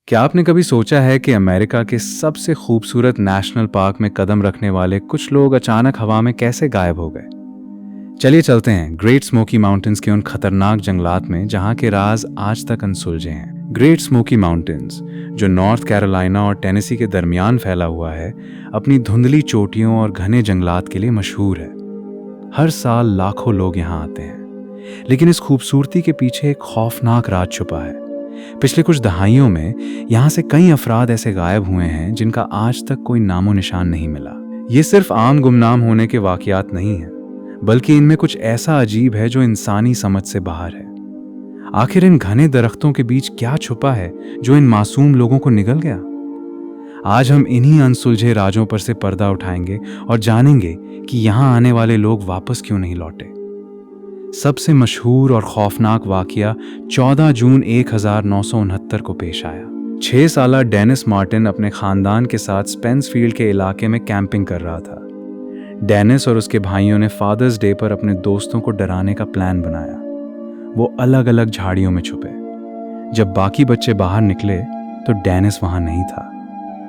क्या आपने कभी सोचा है कि अमेरिका के सबसे खूबसूरत नेशनल पार्क में कदम रखने वाले कुछ लोग अचानक हवा में कैसे गायब हो गए? चलिए चलते हैं ग्रेट स्मोकी माउंटेन्स के उन खतरनाक जंगलात में जहां के राज आज तक अनसुलझे हैं। ग्रेट स्मोकी माउंटेन्स, जो नॉर्थ कैरोलिना और टेनेसी के दरमियान फैला हुआ है, अपनी धुंधली चोटियों और घने जंगलात के लिए मशहूर है। हर साल लाखों लोग यहाँ आते हैं, लेकिन इस खूबसूरती के पीछे एक खौफनाक राज छुपा है। पिछले कुछ दहाइयों में यहाँ से कई अफराद ऐसे गायब हुए हैं जिनका आज तक कोई नामो निशान नहीं मिला। ये सिर्फ आम गुमनाम होने के वाकयात नहीं हैं, बल्कि इनमें कुछ ऐसा अजीब है जो इंसानी समझ से बाहर है। आखिर इन घने दरख्तों के बीच क्या छुपा है जो इन मासूम लोगों को निगल गया? आज हम इन्हीं अनसुलझे राजों पर से पर्दा उठाएंगे और जानेंगे कि यहाँ आने वाले लोग वापस क्यों नहीं लौटे। सबसे मशहूर और खौफनाक वाकया 14 जून 1969 को पेश आया। 6 साला डेनिस मार्टिन अपने खानदान के साथ स्पेंसफील्ड के इलाके में कैंपिंग कर रहा था। डेनिस और उसके भाइयों ने फादर्स डे पर अपने दोस्तों को डराने का प्लान बनाया। वो अलग अलग झाड़ियों में छुपे। जब बाकी बच्चे बाहर निकले तो डेनिस वहां नहीं था।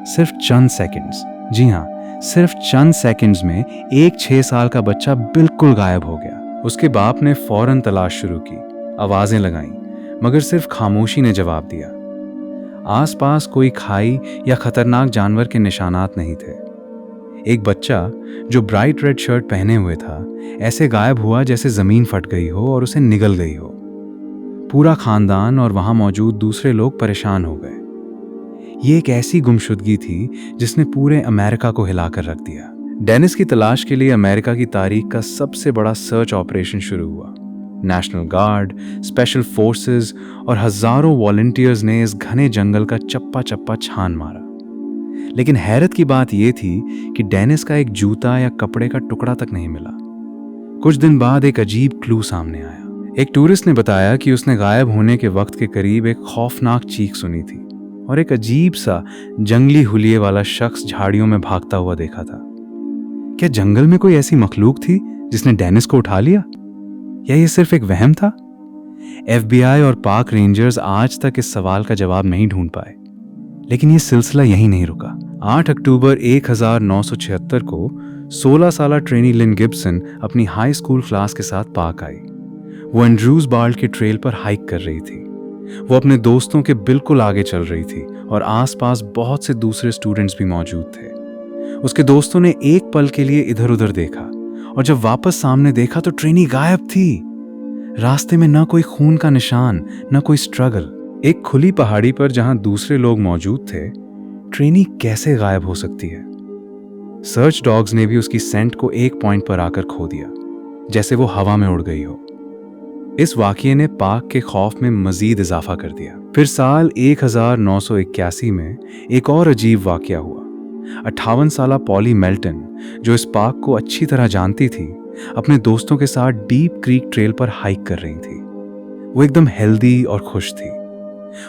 सिर्फ चंद सेकंड्स, जी हाँ, सिर्फ चंद सेकंड्स में एक 6 साल का बच्चा बिल्कुल गायब हो गया। उसके बाप ने फौरन तलाश शुरू की, आवाजें लगाईं, मगर सिर्फ खामोशी ने जवाब दिया। आसपास कोई खाई या खतरनाक जानवर के निशानात नहीं थे। एक बच्चा जो ब्राइट रेड शर्ट पहने हुए था, ऐसे गायब हुआ जैसे जमीन फट गई हो और उसे निगल गई हो। पूरा खानदान और वहां मौजूद दूसरे लोग परेशान हो गए। ये एक ऐसी गुमशुदगी थी जिसने पूरे अमेरिका को हिलाकर रख दिया। डेनिस की तलाश के लिए अमेरिका की तारीख का सबसे बड़ा सर्च ऑपरेशन शुरू हुआ। नेशनल गार्ड, स्पेशल फोर्सेस और हजारों वॉलंटियर्स ने इस घने जंगल का चप्पा चप्पा छान मारा। लेकिन हैरत की बात यह थी कि डेनिस का एक जूता या कपड़े का टुकड़ा तक नहीं मिला। कुछ दिन बाद एक अजीब क्लू सामने आया। एक टूरिस्ट ने बताया कि उसने गायब होने के वक्त के करीब एक खौफनाक चीख सुनी थी और एक अजीब सा जंगली हुलिये वाला शख्स झाड़ियों में भागता हुआ देखा था। क्या जंगल में कोई ऐसी मखलूक थी जिसने डेनिस को उठा लिया, या ये सिर्फ एक वहम था? FBI और पार्क रेंजर्स आज तक इस सवाल का जवाब नहीं ढूंढ पाए। लेकिन ये सिलसिला यहीं नहीं रुका। 8 अक्टूबर 1976 को 16 साला ट्रेनी लिन गिब्सन अपनी हाई स्कूल क्लास के साथ पार्क आई। वो एंड्रूज बाल्ड के ट्रेल पर हाइक कर रही थी। वो अपने दोस्तों के बिल्कुल आगे चल रही थी और आसपास बहुत से दूसरे स्टूडेंट्स भी मौजूद थे। उसके दोस्तों ने एक पल के लिए इधर उधर देखा और जब वापस सामने देखा तो ट्रेनी गायब थी। रास्ते में ना कोई खून का निशान, ना कोई स्ट्रगल। एक खुली पहाड़ी पर जहां दूसरे लोग मौजूद थे, ट्रेनी कैसे गायब हो सकती है? सर्च डॉग्स ने भी उसकी सेंट को एक पॉइंट पर आकर खो दिया, जैसे वो हवा में उड़ गई हो। इस वाकये ने पार्क के खौफ में मजीद इजाफा कर दिया। फिर साल 1981 में एक और अजीब वाकया हुआ। 58 साला पॉली मेल्टन, जो इस पार्क को अच्छी तरह जानती थी, अपने दोस्तों के साथ डीप क्रीक ट्रेल पर हाइक कर रही थी। वो एकदम हेल्दी और खुश थी।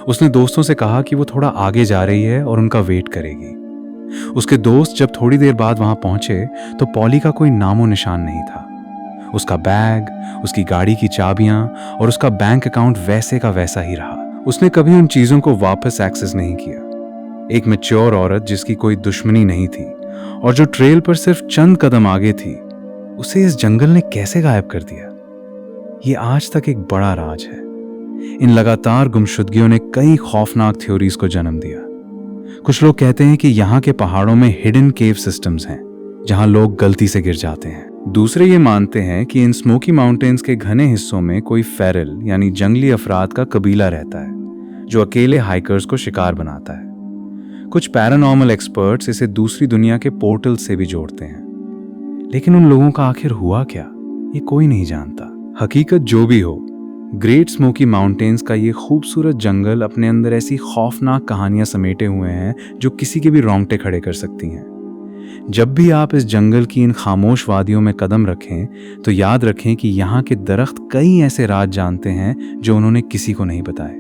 उसने दोस्तों से कहा कि वो थोड़ा आगे जा रही है और उनका वेट करेगी। उसके दोस्त जब थोड़ी देर बाद वहां पहुंचे तो पॉली का कोई नामो निशान नहीं था। उसका बैग, उसकी गाड़ी की चाबियां और उसका बैंक अकाउंट वैसे का वैसा ही रहा। उसने कभी उन चीजों को वापस एक्सेस नहीं किया। एक मैच्योर औरत जिसकी कोई दुश्मनी नहीं थी और जो ट्रेल पर सिर्फ चंद कदम आगे थी, उसे इस जंगल ने कैसे गायब कर दिया? ये आज तक एक बड़ा राज है। इन लगातार गुमशुदगियों ने कई खौफनाक थ्योरीज को जन्म दिया। कुछ लोग कहते हैं कि यहाँ के पहाड़ों में हिडन केव सिस्टम्स हैं, जहां लोग गलती से गिर जाते हैं। दूसरे ये मानते हैं कि इन स्मोकी माउंटेन्स के घने हिस्सों में कोई फेरल यानी जंगली अफराद का कबीला रहता है, जो अकेले हाइकर्स को शिकार बनाता है। कुछ पैरानॉर्मल एक्सपर्ट्स इसे दूसरी दुनिया के पोर्टल से भी जोड़ते हैं। लेकिन उन लोगों का आखिर हुआ क्या, ये कोई नहीं जानता। हकीकत जो भी हो, ग्रेट स्मोकी माउंटेन्स का ये खूबसूरत जंगल अपने अंदर ऐसी खौफनाक कहानियां समेटे हुए हैं जो किसी के भी रोंगटे खड़े कर सकती हैं। जब भी आप इस जंगल की इन खामोश वादियों में कदम रखें तो याद रखें कि यहाँ के दरख्त कई ऐसे राज जानते हैं जो उन्होंने किसी को नहीं बताए।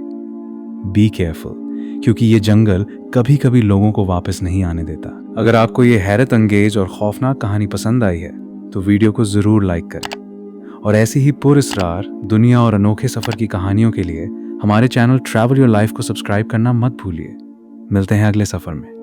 बी केयरफुल, क्योंकि ये जंगल कभी कभी लोगों को वापस नहीं आने देता। अगर आपको ये हैरत अंगेज और खौफनाक कहानी पसंद आई है तो वीडियो को जरूर लाइक करें और ऐसी ही पुरअसरार दुनिया और अनोखे सफर की कहानियों के लिए हमारे चैनल ट्रैवल योर लाइफ को सब्सक्राइब करना मत भूलिए। मिलते हैं अगले सफ़र में।